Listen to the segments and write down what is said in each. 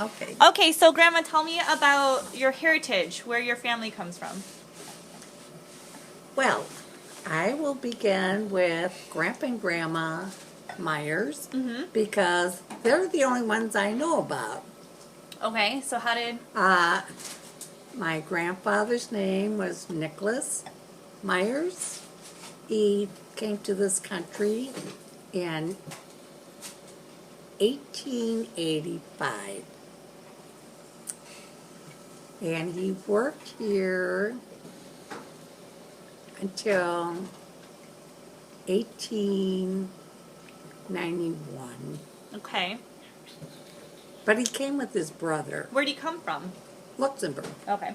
Okay. Okay, so Grandma, tell me about your heritage, where your family comes from. Well, I will begin with Grandpa and Grandma Myers because they're the only ones I know about. Okay, so how did... My grandfather's name was Nicholas Myers. He came to this country in 1885. And he worked here until 1891. Okay. But he came with his brother, Where'd he come from? Luxembourg. Okay.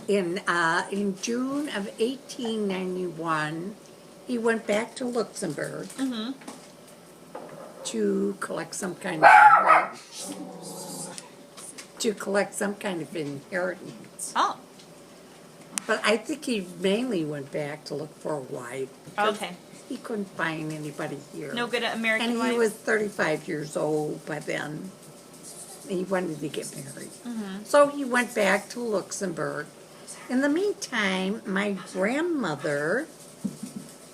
In June of 1891, he went back to Luxembourg to collect some kind of inheritance. Oh, But I think he mainly went back to look for a wife. 'Cause okay. He couldn't find anybody here. No good at American And he wives? was 35 years old by then. He wanted to get married. So he went back to Luxembourg. In the meantime, my grandmother,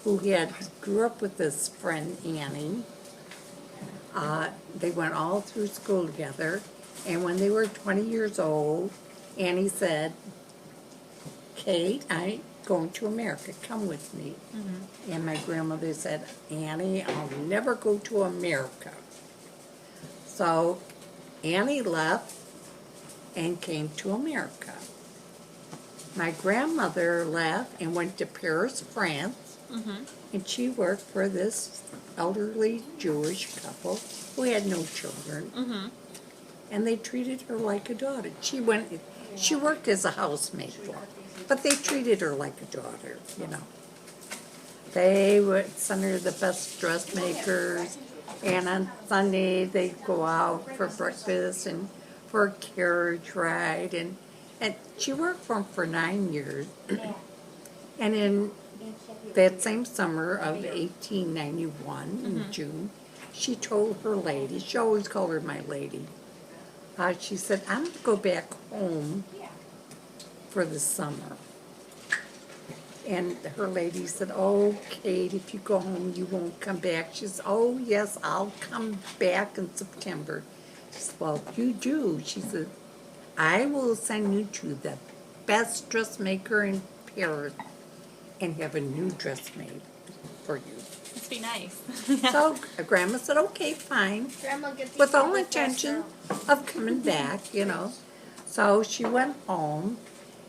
who grew up with this friend Annie, they went all through school together. And when they were 20 years old, Annie said, Kate, I'm going to America. Come with me. And my grandmother said, Annie, I'll never go to America. So Annie left and came to America. My grandmother left and went to Paris, France, and she worked for this elderly Jewish couple who had no children. And they treated her like a daughter. She worked as a housemaid for them, but they treated her like a daughter, you know. They would send her the best dressmakers, and on Sunday they'd go out for breakfast and for a carriage ride, and she worked for them for 9 years. And in that same summer of 1891, in June, she told her lady, she always called her my lady, she said, I'm going to go back home for the summer. And her lady said, oh, Kate, if you go home, you won't come back. She said, oh, yes, I'll come back in September. She said, well, if you do, she said, I will send you to the best dressmaker in Paris and have a new dress made for you. Must be nice. So Grandma said, okay, fine. Grandma gets With all intention of coming back, you know. So she went home,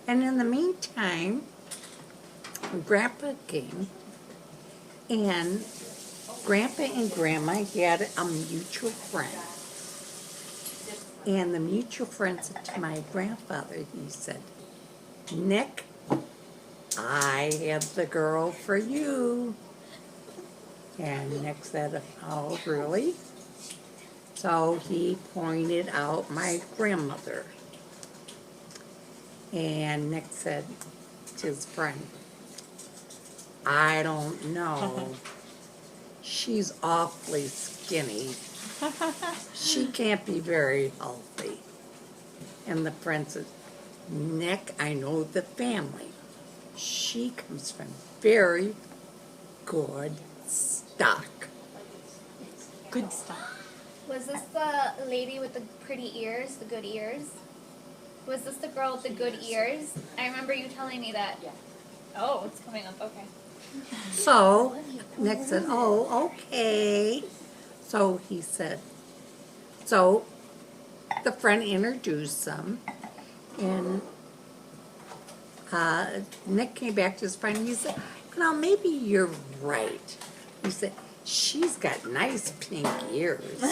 and in the meantime, Grandpa came, and Grandpa and Grandma had a mutual friend. And the mutual friend said to my grandfather, he said, Nick, I have the girl for you. And Nick said, oh, really? So he pointed out my grandmother. And Nick said to his friend, I don't know. She's awfully skinny. She can't be very healthy. And the friend said, Nick, I know the family. She comes from very good stock. Good stuff. Was this the lady with the pretty ears, the good ears? Was this the girl with the good ears? I remember you telling me that. Yeah. Oh, it's coming up. Okay. So Nick said, oh, okay. So he said, so the friend introduced them, and Nick came back to his friend and he said, maybe you're right. He said, she's got nice pink ears.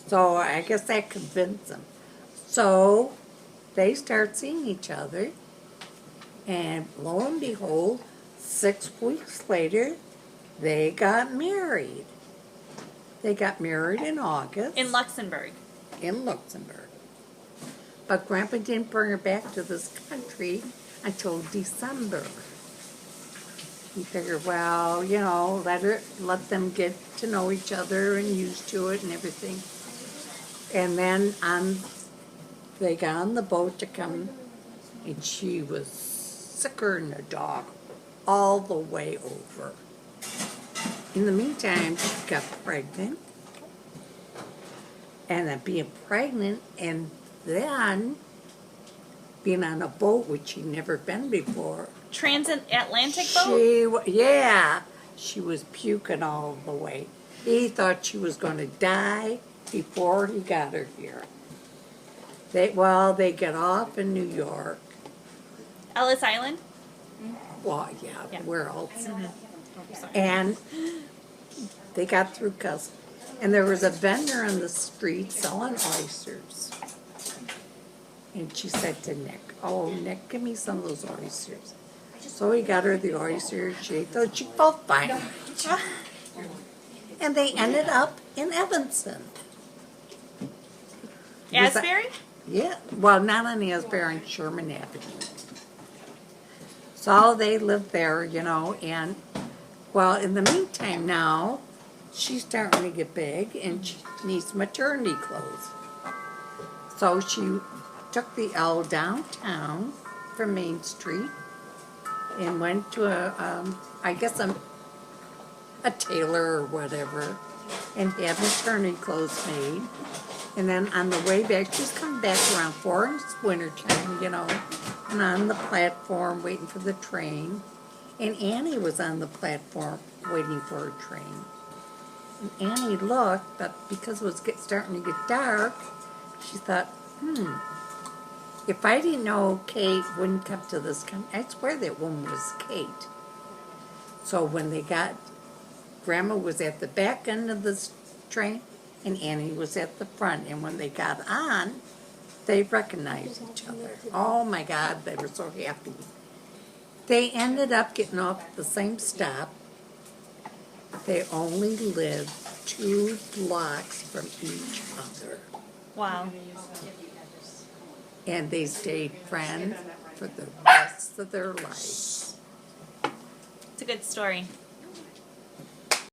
So I guess that convinced them. So they start seeing each other, and lo and behold, 6 weeks later, they got married. They got married in August. In Luxembourg. In Luxembourg. But Grandpa didn't bring her back to this country until December he figured, well, let them get to know each other and used to it and everything. And then they got on the boat to come, and she was sicker than a dog all the way over. In the meantime, she got pregnant. And then being pregnant and then being on a boat, which she'd never been before. Transatlantic boat? She was puking all the way. He thought she was going to die before he got her here. They get off in New York. Ellis Island? Well, Yeah. where else? Oh, sorry. And they got through customs. And there was a vendor on the street selling oysters. And she said to Nick, "Oh, Nick, give me some of those oysters." So he got her the oysters. She thought she felt fine. And they ended up in Evanston. Was that- Asbury? Yeah, well, not on Asbury, on Sherman Avenue. So they lived there, and, well, in the meantime now, she's starting to get big and she needs maternity clothes. So she took the L downtown from Main Street and went to a tailor or whatever and had maternity clothes made. And then on the way back, she's coming back around 4 and it's wintertime, and on the platform waiting for the train. And Annie was on the platform waiting for her train. And Annie looked, but because it was starting to get dark, she thought, if I didn't know Kate wouldn't come to this country, I swear that woman was Kate. So when they Grandma was at the back end of the train, and Annie was at the front. And when they got on, they recognized each other. Oh my God, they were so happy. They ended up getting off at the same stop. They only lived 2 blocks from each other. Wow. And they stayed friends for the rest of their lives. It's a good story.